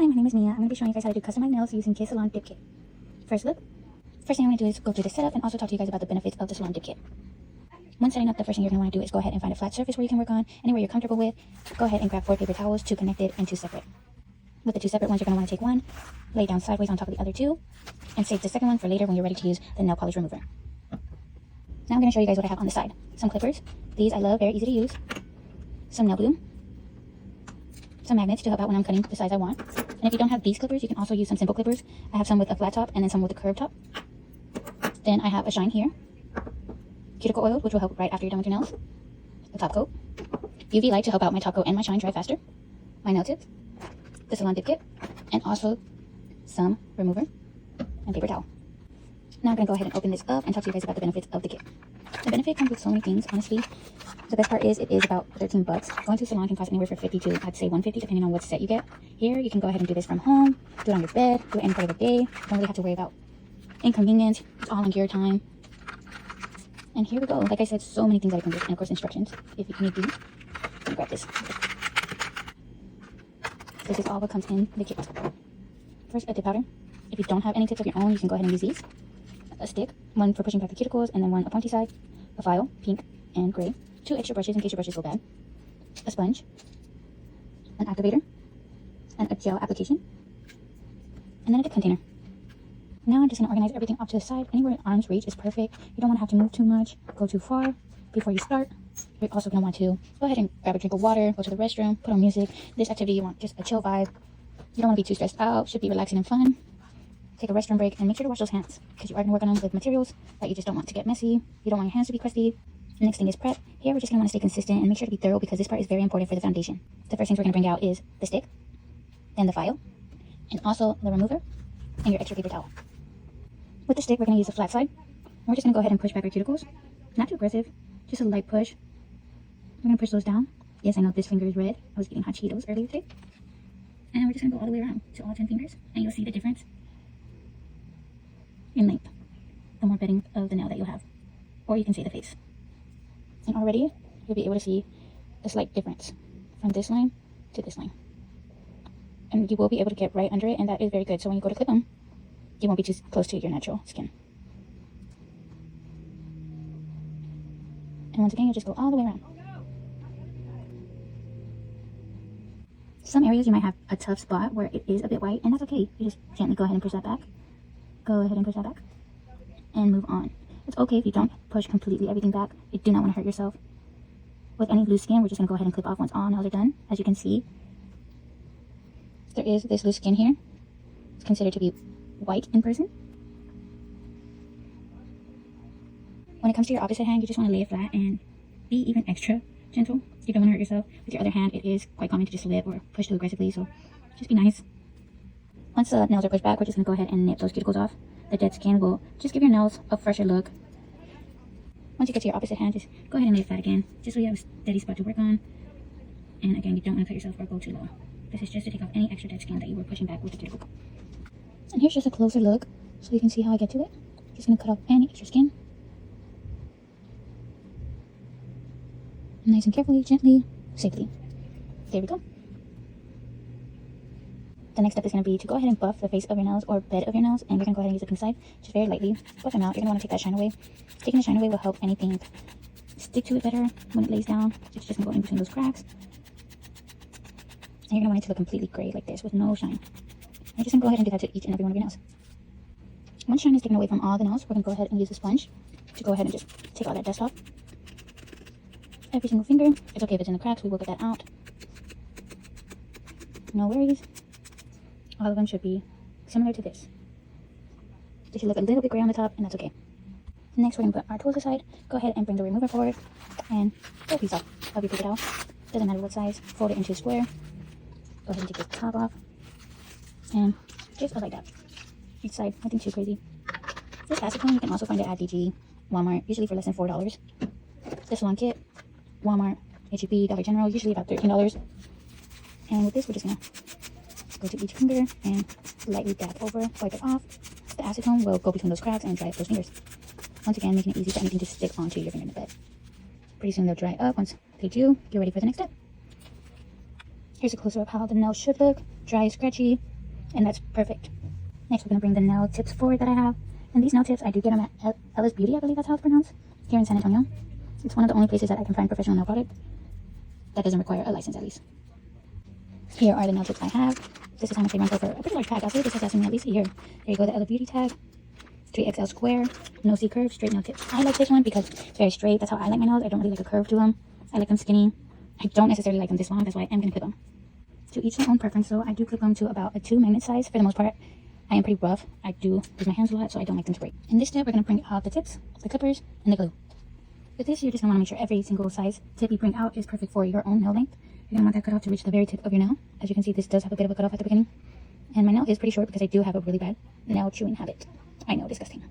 Hi, my name is Mia. I'm going to be showing you guys how to do customized nails using Kit Salon Dip Kit. First look. First thing I'm going to do is go through the setup and also talk to you guys about the benefits of the Salon Dip Kit. When setting up, the first thing you're going to want to do is go ahead and find a flat surface where you can work on, anywhere you're comfortable with. Go ahead and grab 4 paper towels, 2 connected and 2 separate. With the 2 separate ones, you're going to want to take one, lay it down sideways on top of the other 2, and save the second one for later when you're ready to use the nail polish remover. Now I'm going to show you guys what I have on the side. Some clippers. These I love, very easy to use. Some nail glue. Some magnets to help out when I'm cutting the size I want. And if you don't have these clippers, you can also use some simple clippers. I have some with a flat top and then some with a curved top. Then I have a shine here. Cuticle oil, which will help right after you're done with your nails. A top coat. UV light to help out my top coat and my shine dry faster. My nail tips. The Salon Dip Kit. And also some remover and paper towel. Now I'm going to go ahead and open this up and talk to you guys about the benefits of the kit. The benefit comes with so many things, honestly. The best part is it is about $13. Going to a salon can cost anywhere from $50 to, I'd say, $150, depending on what set you get. Here, you can go ahead and do this from home, do it on your bed, do it any part of the day. Don't really have to worry about inconvenience. It's all in your time. And here we go. Like I said, so many things that it comes with, and of course instructions. If you need these, let me grab this. This is all what comes in the kit. First, a dip powder. If you don't have any tips of your own, you can go ahead and use these. A stick, one for pushing back the cuticles, and then one a pointy side. A file, pink and gray. 2 extra brushes in case your brushes go bad. A sponge. An activator. And a gel application. And then a dip container. Now I'm just going to organize everything off to the side. Anywhere in arm's reach is perfect. You don't want to have to move too much, go too far before you start. You're also going to want to go ahead and grab a drink of water, go to the restroom, put on music. This activity, you want just a chill vibe. You don't want to be too stressed out. Should be relaxing and fun. Take a restroom break and make sure to wash those hands because you are going to work on them with materials that you just don't want to get messy. You don't want your hands to be crusty. The next thing is prep. Here we're just going to want to stay consistent and make sure to be thorough because this part is very important for the foundation. The first things we're going to bring out is the stick, then the file, and also the remover and your extra paper towel. With the stick, we're going to use the flat side. And we're just going to go ahead and push back our cuticles. Not too aggressive, just a light push. We're going to push those down. Yes, I know this finger is red. I was eating hot Cheetos earlier today. And we're just going to go all the way around to all 10 fingers and you'll see the difference in length, the more bedding of the nail that you'll have, or you can say the face. And already you'll be able to see a slight difference from this line to this line, and you will be able to get right under it, and that is very good. So when you go to clip them, you won't be too close to your natural skin. And once again, you'll just go all the way around. Some areas you might have a tough spot where it is a bit white, and that's okay. You just gently go ahead and push that back. Go ahead and push that back and move on. It's okay if you don't push completely everything back. You do not want to hurt yourself. With any loose skin, we're just going to go ahead and clip off once all nails are done. As you can see, there is this loose skin here. It's considered to be white in person. When it comes to your opposite hand, you just want to lay it flat and be even extra gentle. You don't want to hurt yourself. With your other hand, it is quite common to just lip or push too aggressively, so just be nice. Once the nails are pushed back, we're just going to go ahead and nip those cuticles off. The dead skin will just give your nails a fresher look. Once you get to your opposite hand, just go ahead and lay it flat again, just so you have a steady spot to work on. And again, you don't want to cut yourself or go too low. This is just to take off any extra dead skin that you were pushing back with the cuticle. And here's just a closer look, so you can see how I get to it. Just going to cut off any extra skin. Nice and carefully, gently, safely. There we go. The next step is going to be to go ahead and buff the face of your nails or bed of your nails, and we're going to go ahead and use the pink side, just very lightly. Buff them out. You're going to want to take that shine away. Taking the shine away will help anything stick to it better when it lays down. It's just going to go in between those cracks. And you're going to want it to look completely gray like this with no shine. And you're just going to go ahead and do that to each and every one of your nails. Once shine is taken away from all the nails, we're going to go ahead and use a sponge to go ahead and just take all that dust off. Every single finger. It's okay if it's in the cracks. We will get that out. No worries. All of them should be similar to this. They should look a little bit gray on the top, and that's okay. Next, we're going to put our tools aside. Go ahead and bring the remover forward and pull a piece off of your paper towel. Doesn't matter what size. Fold it into a square. Go ahead and take the top off. And just like that. Each side, nothing too crazy. This acetone you can also find it at DG, Walmart, usually for less than $4. The Salon Kit, Walmart, H-E-B, Dollar General, usually about $13. And with this, we're just going to go to each finger and lightly dab over, wipe it off. The acetone will go between those cracks and dry up those fingers. Once again, making it easy for anything to stick onto your finger in the bed. Pretty soon they'll dry up. Once they do, you're ready for the next step. Here's a closer up how the nail should look. Dry, scratchy, and that's perfect. Next, we're going to bring the nail tips forward that I have. And these nail tips, I do get them at Ella's Beauty, I believe that's how it's pronounced, here in San Antonio. It's one of the only places that I can find professional nail product that doesn't require a license, at least. Here are the nail tips I have. This is how much they run for a pretty large tag. I'll say this has lasted me at least a year. There you go, the Ella Beauty tag. 3XL square, no C curve, straight nail tips. I like this one because it's very straight. That's how I like my nails. I don't really like a curve to them. I like them skinny. I don't necessarily like them this long. That's why I am going to clip them. To each their own preference, so I do clip them to about a 2 magnet size for the most part. I am pretty rough. I do use my hands a lot, so I don't like them to break. In this step, we're going to bring out the tips, the clippers, and the glue. With this, you're just going to want to make sure every single size tip you bring out is perfect for your own nail length. You're going to want that cutoff to reach the very tip of your nail. As you can see, this does have a bit of a cutoff at the beginning. And my nail is pretty short because I do have a really bad nail chewing habit. I know, disgusting.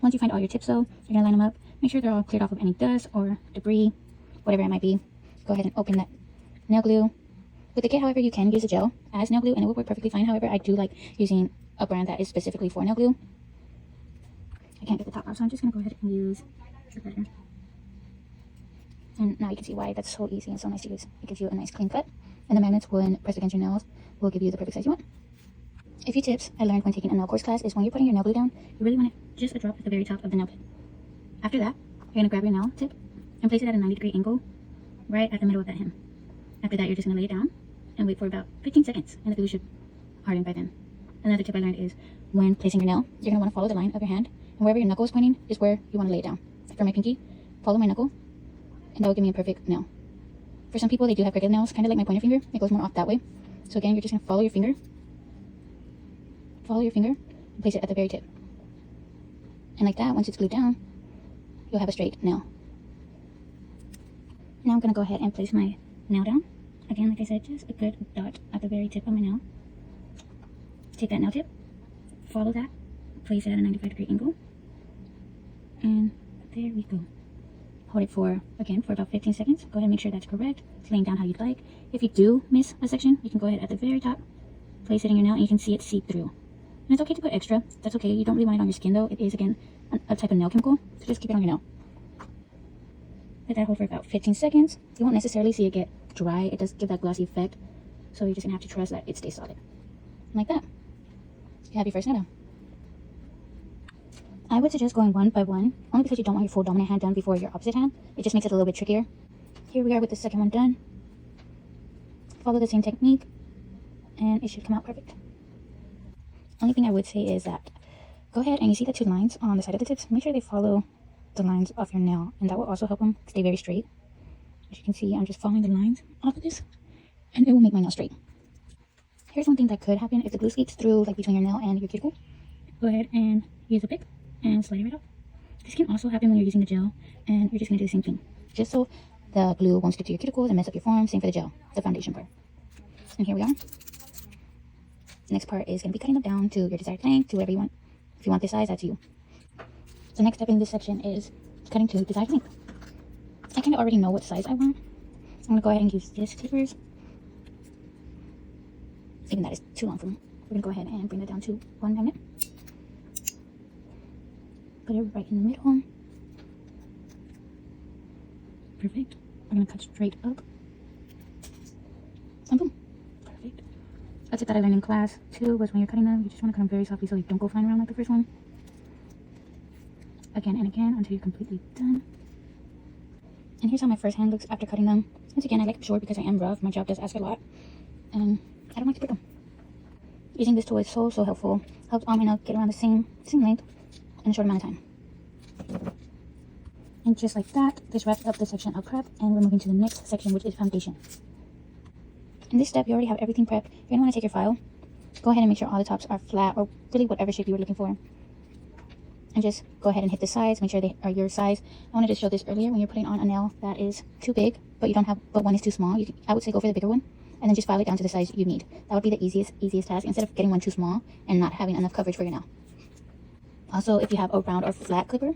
Once you find all your tips though, you're going to line them up. Make sure they're all cleared off of any dust or debris, whatever it might be. Go ahead and open that nail glue. With the kit, however, you can use a gel as nail glue and it will work perfectly fine. However, I do like using a brand that is specifically for nail glue. I can't get the top off, so I'm just going to go ahead and use the butter. And now you can see why that's so easy and so nice to use. It gives you a nice clean cut. And the magnets, when pressed against your nails, will give you the perfect size you want. A few tips I learned when taking a nail course class is when you're putting your nail glue down, you really want it just a drop at the very top of the nail bed. After that, you're going to grab your nail tip and place it at a 90-degree angle right at the middle of that hem. After that, you're just going to lay it down and wait for about 15 seconds, and the glue should harden by then. Another tip I learned is when placing your nail, you're going to want to follow the line of your hand, and wherever your knuckle is pointing is where you want to lay it down. Like for my pinky, follow my knuckle, and that will give me a perfect nail. For some people, they do have crooked nails, kind of like my pointer finger. It goes more off that way. So again, you're just going to follow your finger, and place it at the very tip. And like that, once it's glued down, you'll have a straight nail. Now I'm going to go ahead and place my nail down. Again, like I said, just a good dot at the very tip of my nail. Take that nail tip, follow that, place it at a 95-degree angle, and there we go. Hold it for about 15 seconds. Go ahead and make sure that's correct. It's laying down how you'd like. If you do miss a section, you can go ahead at the very top, place it in your nail, and you can see it seep through. And it's okay to put extra. That's okay. You don't really want it on your skin though. It is, again, a type of nail chemical, so just keep it on your nail. Let that hold for about 15 seconds. You won't necessarily see it get dry. It does give that glossy effect, so you're just going to have to trust that it stays solid. And like that, you have your first nail down. I would suggest going one by one, only because you don't want your full dominant hand done before your opposite hand. It just makes it a little bit trickier. Here we are with the second one done. Follow the same technique, and it should come out perfect. Only thing I would say is that go ahead and you see the two lines on the side of the tips. Make sure they follow the lines of your nail, and that will also help them stay very straight. As you can see, I'm just following the lines off of this, and it will make my nail straight. Here's one thing that could happen if the glue seeps through, like between your nail and your cuticle. Go ahead and use a pick and slide it right off. This can also happen when you're using the gel, and you're just going to do the same thing, just so the glue won't stick to your cuticles and mess up your form. Same for the gel, the foundation part. And here we are. The next part is going to be cutting them down to your desired length, to whatever you want. If you want this size, that's you. The next step in this section is cutting to desired length. I kind of already know what size I want. I'm going to go ahead and use this clippers. Even that is too long for me. We're going to go ahead and bring it down to 1 magnet. Put it right in the middle. Perfect. We're going to cut straight up. And boom. Perfect. A tip that I learned in class too was when you're cutting them, you just want to cut them very softly so you don't go flying around like the first one. Again and again until you're completely done. And here's how my first hand looks after cutting them. Once again, I like them short because I am rough. My job does ask a lot, and I don't like to break them. Using this tool is so helpful. Helps all my nails get around the same length in a short amount of time. And just like that, this wraps up the section of prep, and we're moving to the next section, which is foundation. In this step, you already have everything prepped. You're going to want to take your file. Go ahead and make sure all the tops are flat, or really whatever shape you were looking for. And just go ahead and hit the sides. Make sure they are your size. I wanted to show this earlier when you're putting on a nail that is too big, but one is too small. I would say go for the bigger one, and then just file it down to the size you need. That would be the easiest task, instead of getting one too small and not having enough coverage for your nail. Also, if you have a round or flat clipper,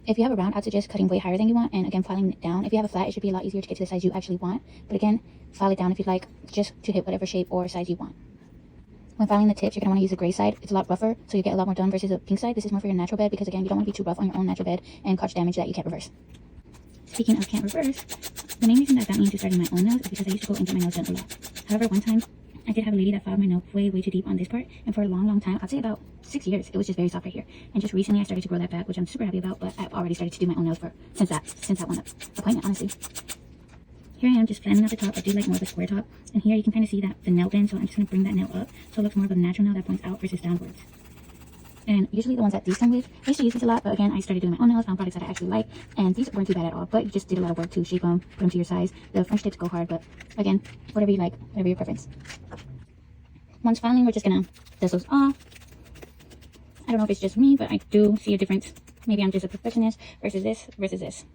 if you have a round, I'd suggest cutting way higher than you want, and again, filing it down. If you have a flat, it should be a lot easier to get to the size you actually want. But again, file it down if you'd like, just to hit whatever shape or size you want. When filing the tips, you're going to want to use a gray side. It's a lot rougher, so you get a lot more done versus a pink side. This is more for your natural bed because, again, you don't want to be too rough on your own natural bed and cause damage that you can't reverse. Speaking of can't reverse, the main reason that got me into starting my own nails is because I used to go and get my nails done a lot. However, one time, I did have a lady that filed my nail way too deep on this part, and for a long time, I'd say about 6 years, it was just very soft right here. And just recently I started to grow that back, which I'm super happy about, but I've already started to do my own nails since that one appointment, honestly. Here I am just planning out the top. I do like more of a square top, and here you can kind of see that the nail bend, so I'm just going to bring that nail up so it looks more of a natural nail that points out versus downwards. And usually the ones that these come with, I used to use these a lot, but again, I started doing my own nails, found products that I actually like, and these weren't too bad at all, but you just did a lot of work to shape them, put them to your size. The French tips go hard, but again, whatever you like, whatever your preference. Once filing, we're just gonna dust those off. I don't know if it's just me, but I do see a difference. Maybe I'm just a perfectionist versus this.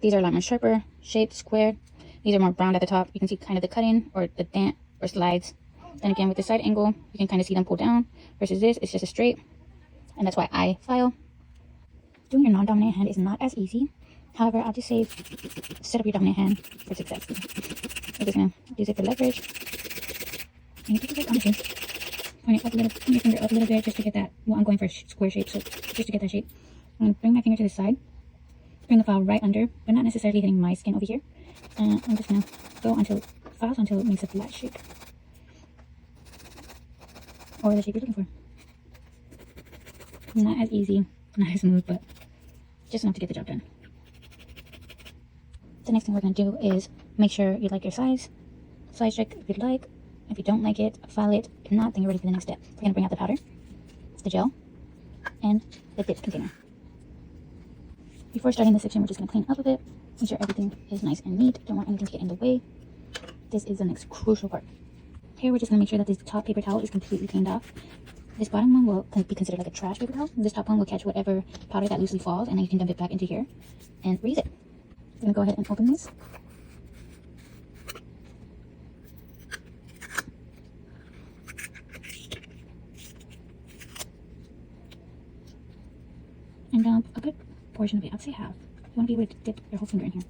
These are a lot more sharper, shaped, squared. These are more round at the top. You can see kind of the cut-in or the dent or slides. Then again, with the side angle, you can kind of see them pull down versus this, it's just a straight. And that's why I file. Doing your non-dominant hand is not as easy. However, I'll just say set up your dominant hand for success. We're just gonna use it for leverage. And you just like honestly, point it up a little, point your finger up a little bit just to get that. Well, I'm going for a square shape, so just to get that shape. I'm gonna bring my finger to the side, bring the file right under, but not necessarily hitting my skin over here. And I'm just gonna go until it files until it makes a flat shape, or the shape you're looking for. Not as easy, not as smooth, but just enough to get the job done. The next thing we're gonna do is make sure you like your size check if you'd like. If you don't like it, file it. If not, then you're ready for the next step. We're going to bring out the powder, the gel, and the dip container. Before starting this section, we're just going to clean up a bit. Make sure everything is nice and neat. Don't want anything to get in the way. This is the next crucial part. Here, we're just going to make sure that this top paper towel is completely cleaned off. This bottom one will be considered like a trash paper towel. This top one will catch whatever powder that loosely falls, and then you can dump it back into here and reuse it. We're going to go ahead and open this. And dump a good portion of it. I'd say half. You want to be able to dip your whole finger in here.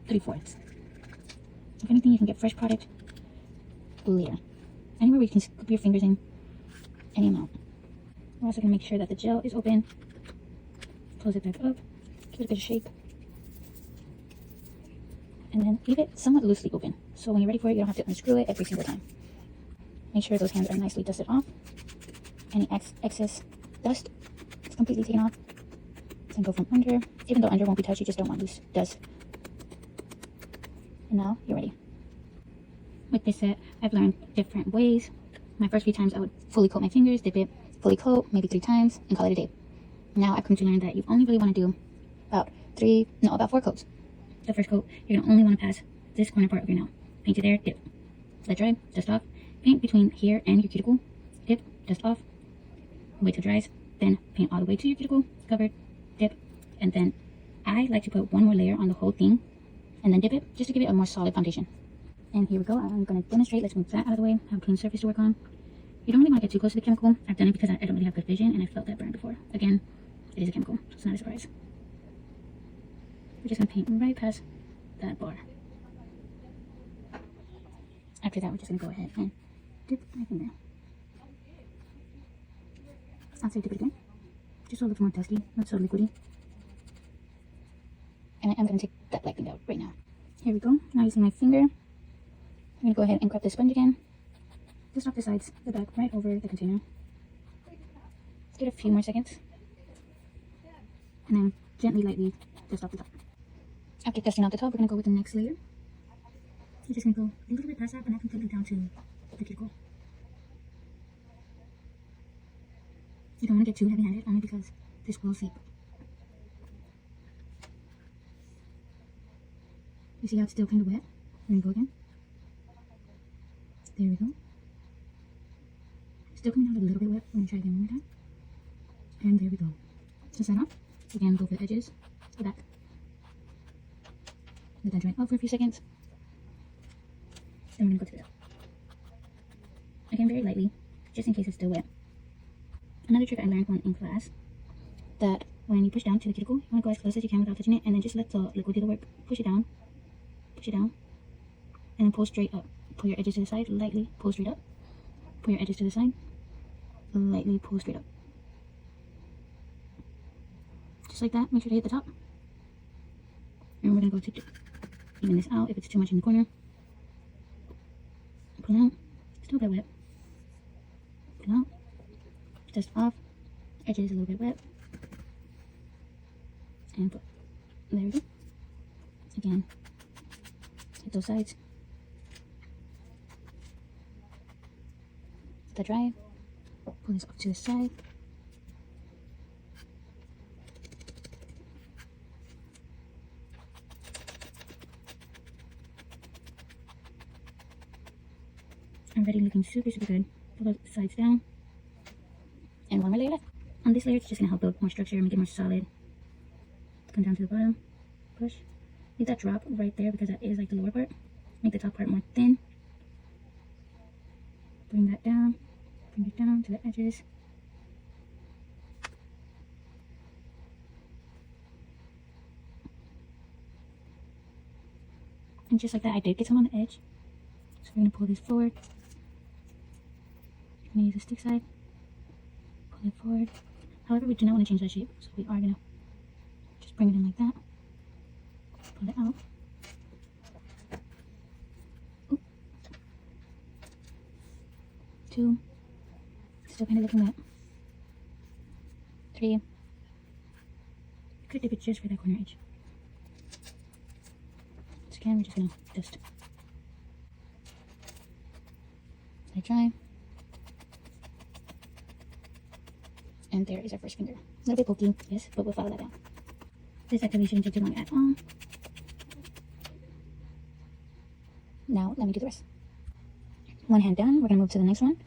3/4. If anything, you can get fresh product later. Anywhere where you can scoop your fingers in any amount. We're also going to make sure that the gel is open. Close it back up. Give it a bit of shape. And then leave it somewhat loosely open. So when you're ready for it, you don't have to unscrew it every single time. Make sure those hands are nicely dusted off. Any excess dust is completely taken off. And go from under. Even though under won't be touched, you just don't want loose dust. And now you're ready. With this set, I've learned different ways. My first few times, I would fully coat my fingers, dip it, fully coat, maybe 3 times, and call it a day. Now I've come to learn that you only really want to do about 4 coats. The first coat, you're going to only want to pass this corner part of your nail. Paint it there, dip. Let dry, dust off. Paint between here and your cuticle. Dip, dust off. Wait till it dries. Then paint all the way to your cuticle, covered, dip. And then I like to put one more layer on the whole thing and then dip it just to give it a more solid foundation. And here we go. I'm going to demonstrate. Let's move that out of the way. Have a clean surface to work on. You don't really want to get too close to the chemical. I've done it because I don't really have good vision and I felt that burn before. Again, it is a chemical, so it's not a surprise. We're just going to paint right past that bar. After that, we're just going to go ahead and dip my finger. I'll say dip it again, just so it looks more dusty, not so liquidy. And I am going to take that black thing out right now. Here we go. Now using my finger, I'm going to go ahead and grab the sponge again. Just off the sides, the back, right over the container. Give it a few more seconds. And then gently, lightly dust off the top. After dusting off the top, we're going to go with the next layer. You're just going to go a little bit past that, but not completely down to the cuticle. You don't want to get too heavy-handed, only because this will seep. You see how it's still kind of wet? We're going to go again. There we go. Still coming out a little bit wet. We're going to try again one more time. And there we go. To sign off, again, go for the edges, the back. Let that dry out for a few seconds. Then we're going to go to the top. Again, very lightly, just in case it's still wet. Another trick I learned one in class, that when you push down to the cuticle, you want to go as close as you can without touching it, and then just let the liquid do the work. Push it down, and then pull straight up. Pull your edges to the side, lightly pull straight up. Pull your edges to the side, lightly pull straight up. Just like that, make sure to hit the top. And we're going to go to even this out if it's too much in the corner. Pull out. Still a bit wet. Pull out. Dust off. Edges a little bit wet. And put. There we go. Again. Hit those sides. Let that dry. Pull this off to the side. Already looking super good. Pull the sides down. And one more layer left. On this layer, it's just going to help build more structure, make it more solid. Come down to the bottom. Push. Leave that drop right there because that is like the lower part. Make the top part more thin. Bring that down. Bring it down to the edges. And just like that, I did get some on the edge. So we're going to pull this forward. I'm going to use the stick side. Pull it forward. However, we do not want to change that shape. So we are going to just bring it in like that. Pull it out. Oop. 2. Still kind of looking wet. 3. Could dip it just for that corner edge. So again, we're just going to dust. Let it dry. And there is our first finger. A little bit pokey, yes, but we'll follow that down. This activation didn't take too long at all. Now, let me do the rest. One hand done, we're going to move to the next one.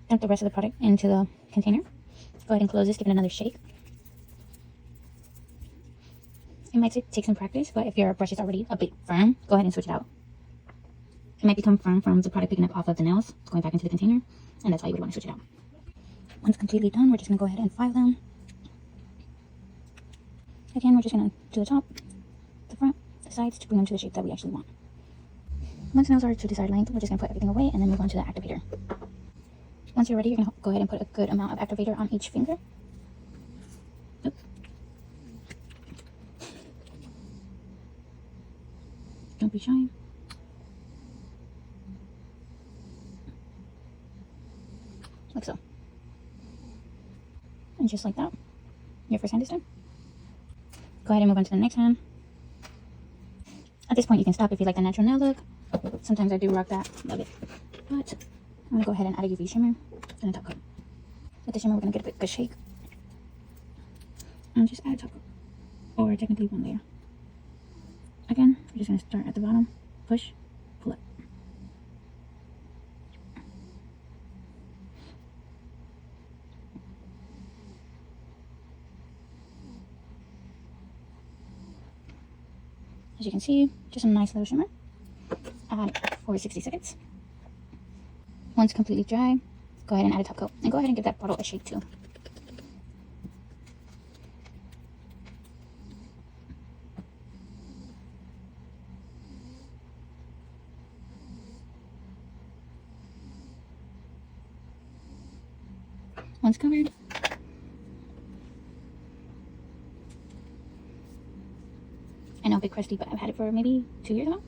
Dump the rest of the product into the container. Go ahead and close this, give it another shake. It might take some practice, but if your brush is already a bit firm, go ahead and switch it out. It might become firm from the product picking up off of the nails, going back into the container, and that's why you would want to switch it out. Once completely done, we're just going to go ahead and file them. Again, we're just going to do the top, the front, the sides to bring them to the shape that we actually want. Once nails are to desired length, we're just going to put everything away and then move on to the activator. Once you're ready, you're going to go ahead and put a good amount of activator on each finger. Oop. Don't be shy. Like so. And just like that, your first hand is done. Go ahead and move on to the next hand. At this point, you can stop if you like the natural nail look. Sometimes I do rock that, love it. But I'm going to go ahead and add a UV shimmer and a top coat. With the shimmer, we're going to get a good shake. And just add a top coat. Or technically one layer. Again, we're just going to start at the bottom, push, pull up. As you can see, just a nice little shimmer. Add for 60 seconds. Once completely dry, go ahead and add a top coat. And go ahead and give that bottle a shake too. Once covered, I know, a bit crusty, but I've had it for maybe 2 years now.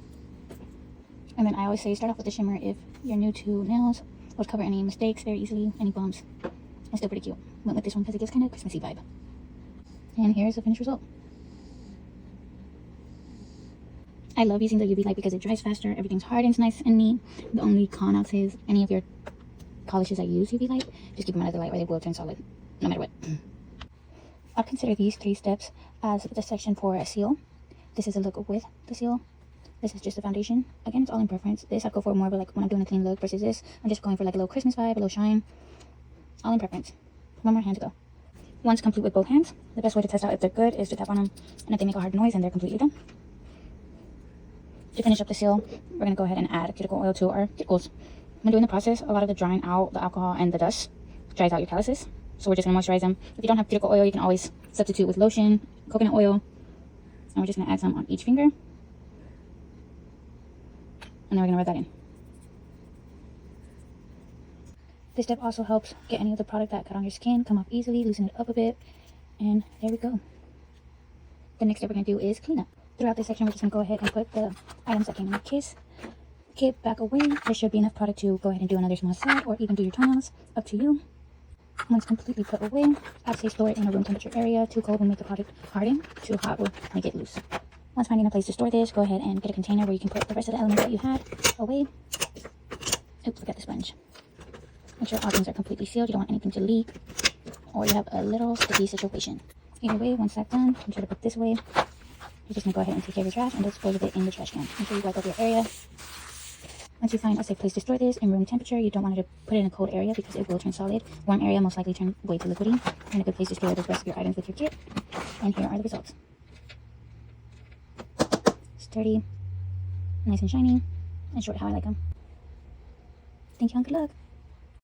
And then I always say start off with the shimmer if you're new to nails. It'll cover any mistakes very easily, any bumps. It's still pretty cute. Went with this one because it gives kind of Christmassy vibe. And here's the finished result. I love using the UV light because it dries faster. Everything's hardens nice and neat. The only con I'll say is any of your polishes that use UV light, just keep them out of the light or they will turn solid, no matter what. I'll consider these 3 steps as the section for a seal. This is a look with the seal. This is just a foundation. Again, it's all in preference. This I'd go for more of like when I'm doing a clean look versus this. I'm just going for like a little Christmas vibe, a little shine. All in preference. One more hand to go. Once complete with both hands, the best way to test out if they're good is to tap on them. And if they make a hard noise, and they're completely done. To finish up the seal, we're going to go ahead and add cuticle oil to our cuticles. When doing the process, a lot of the drying out, the alcohol and the dust dries out your calluses. So we're just going to moisturize them. If you don't have cuticle oil, you can always substitute with lotion, coconut oil. And we're just going to add some on each finger. And then we're going to rub that in. This step also helps get any of the product that got on your skin come off easily, loosen it up a bit. And there we go. The next step we're going to do is clean up. Throughout this section, we're just going to go ahead and put the items that came in the case. kit back away. There should be enough product to go ahead and do another small set or even do your toenails. Up to you. Once completely put away, I'd say store it in a room temperature area. Too cold will make the product harden. Too hot will make it loose. Once finding a place to store this, go ahead and get a container where you can put the rest of the elements that you had away. Oops, forgot the sponge. Make sure all things are completely sealed. You don't want anything to leak or you have a little sticky situation. Either way, once that's done, make sure to put this away. You're just going to go ahead and take care of your trash and dispose of it in the trash can. Make sure you wipe up your area. Once you find a safe place to store this in room temperature, you don't want to put it in a cold area because it will turn solid. Warm area most likely turn way too liquidy. And a good place to store the rest of your items with your kit. And here are the results. Sturdy, nice and shiny, and short how I like them. Thank you and good luck.